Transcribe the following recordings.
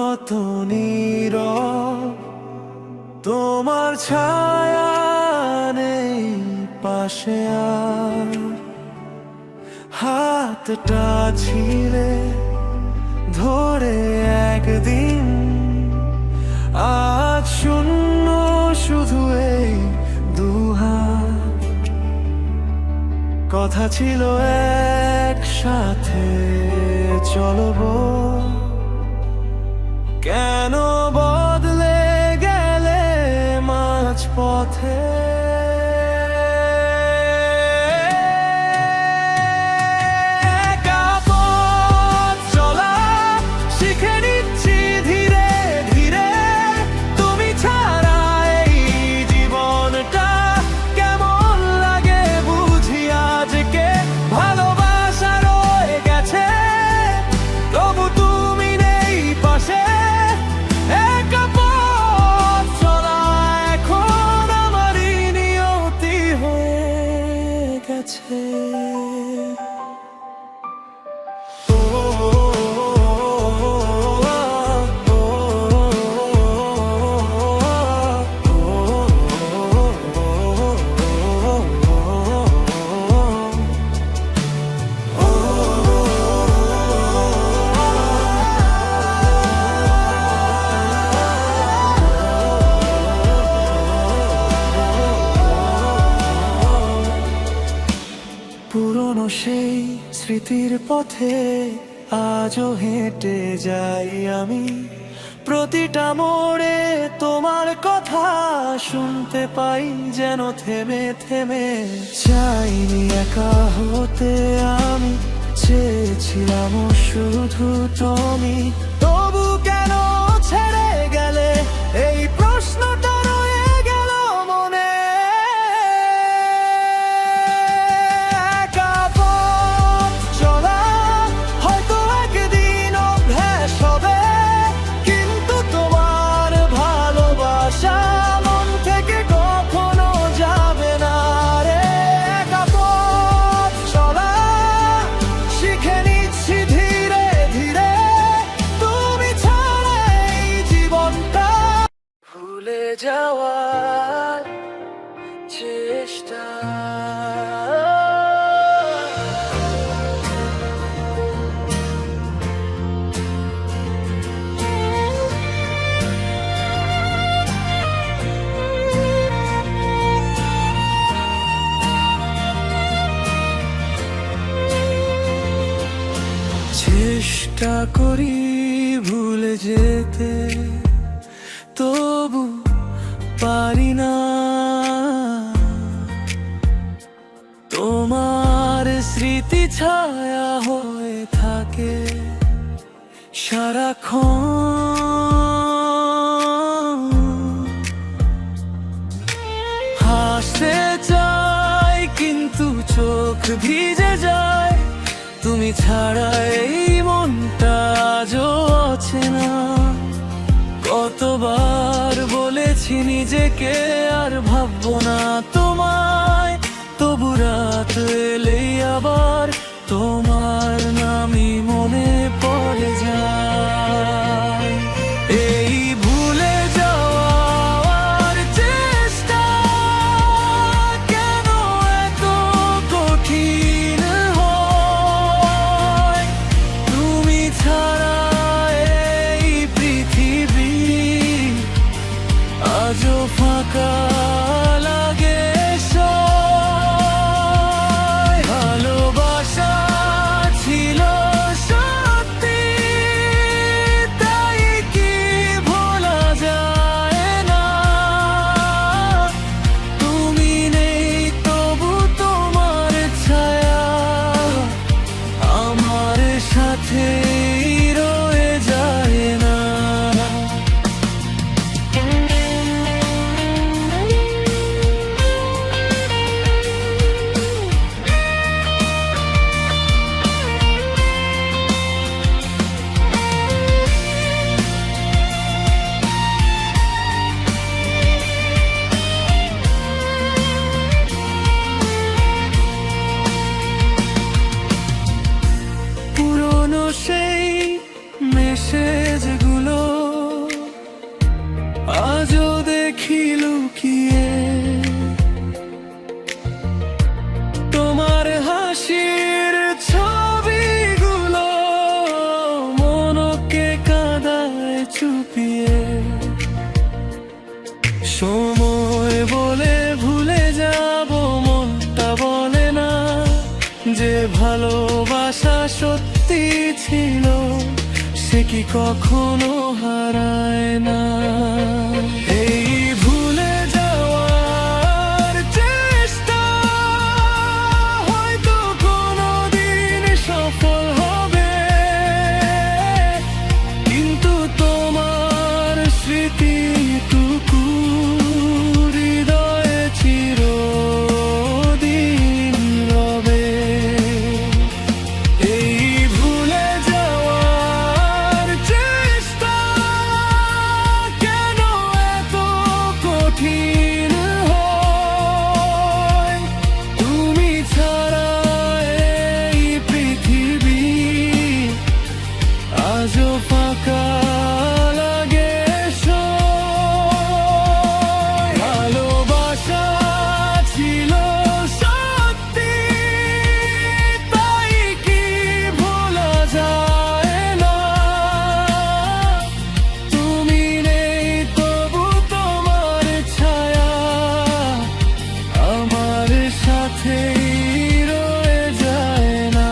কত নীরব, তোমার ছায়া নেই পাশে আর। হাতটা ছিলে ধরে একদিন, আজ শূন্য শুধু এই দুহাত। কথা ছিল একসাথে চলবো, কেন বদলে গেলে মাঝ পথে? পুরনো সেই স্মৃতির পথে আজও হেঁটে যাই আমি। প্রতিটা মোড়ে তোমার কথা শুনতে পাই, যেন থেমে থেমে। চাইনি একা হতে আমি, চেয়েছিলাম শুধু তুমি। তবু কেন ছেড়ে গেলে, এই প্রশ্নটা রয়ে গেল মনে। যাওয়ার চেষ্টা, চেষ্টা করি ভুলে যেতে, তবু পারি না। তোমার স্মৃতি ছায়া হয়ে থাকে সারাক্ষণ। হাসতে চাই কিন্তু চোখ ভিজে যায়, তুমি ছাড়া এই মনটা আজও অচেনা। কতবার বলেছি নিজেকে আর ভাববো না তোমায়, তবু রাত এলেই আবার তোমার নামই মনে পড়ে যায়। এই ভুলে যাওয়ার চেষ্টা কেন এত কঠিন হয়? তুমি ছাড়া এই পৃথিবী আজও ফাঁকা লাগে। ভালোবাসা ছিল রাখি লুকিয়ে। তোমার হাসির ছবিগুলো মনকে কাঁদায় চুপিয়ে। সময় বলে ভুলে যাব, মনটা বলে না যে ভালোবাসা সত্যি ছিল সে কি কখনো হারায় না। এই ভুলে যাওয়ার চেষ্টা হয়তো কোনোদিন সফল হবে, কিন্তু তোমার স্মৃতিটুকু হৃদয়ে চিরদিন রবে। এই ভুলে যাওয়ার চেষ্টা কেন এত কঠিন হয়? তুমি ছাড়া এই পৃথিবী আজও ফাঁকা লাগে। ভালোবাসা ছিল সত্যি, তাই কি ভোলা যায় না? তুমি নেই তবু তোমার ছায়া আমার সাথেই রয়ে যায় না।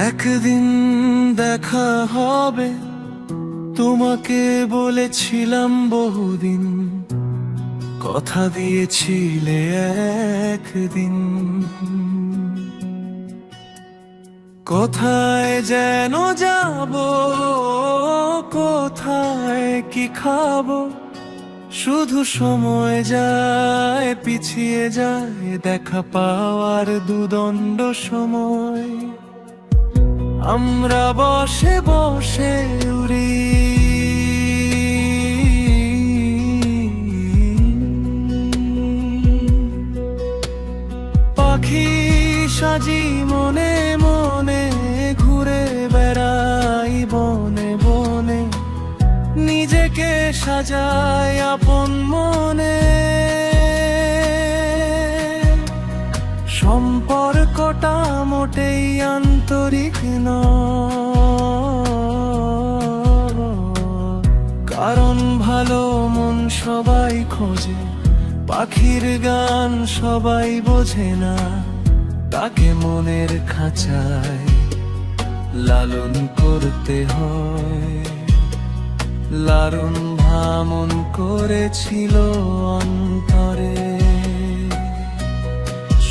একদিন দেখা হবে, তোমাকে বলেছিলাম বহুদিন, কথা দিয়েছিলে একদিন। কোথায় যেন যাব, কোথায় কি খাবো, শুধু সময় যায় পিছিয়ে যায় দেখা পাওয়ার দুদণ্ড সময়। আমরা বসে বসে উড়ি, পাখি সাজি মনে মনে ঘুরে বেড়াই বনে বনে, নিজেকে সাজাই আপন মনে। সম্পর্কটা মোটেই আন্তরিক নয়, কারণ ভালো মন সবাই খোঁজে, পাখির গান সবাই বোঝে না, তাকে মনের খাঁচায় লালন করতে হয়। লালন ভামন করেছিল অন্তরে,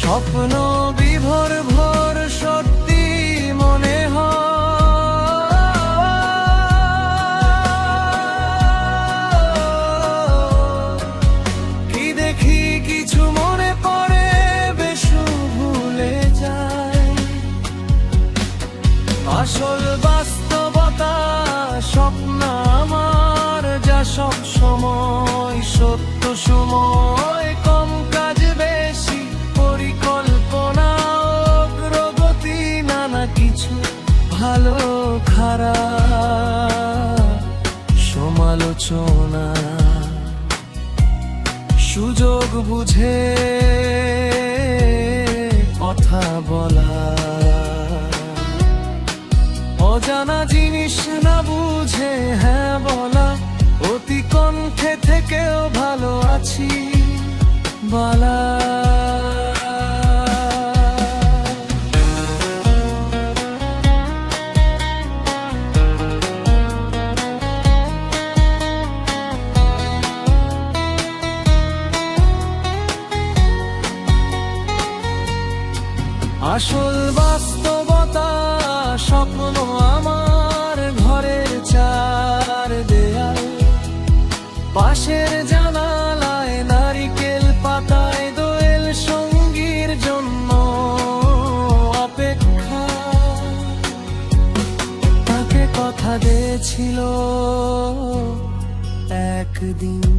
স্বপ্ন বিভোর ভোর সত্যি মনে হয়। কি দেখি কিছু মনে পড়ে, বেশু ভুলে যায়। আসল বাস্তবতা স্বপ্ন আমার, যা সব সময় সত্য সময় কম কাজ বেশি পরিকল্পনা অগ্রগতি নানা কিছু ভালো খারাপ সমালোচনা, সুযোগ বুঝে কথা বলা, অজানা জিনিস না বুঝে হ্যাঁ বলা, অতি কণ্ঠে থেকেও ভালো আছি বলা। আসল বাস্তবতা স্বপ্ন আমার, ঘরের চার দেয়াল, পাশের জানালায় নারিকেল পাতায় দোয়েল, সঙ্গীর জন্য অপেক্ষা একদিন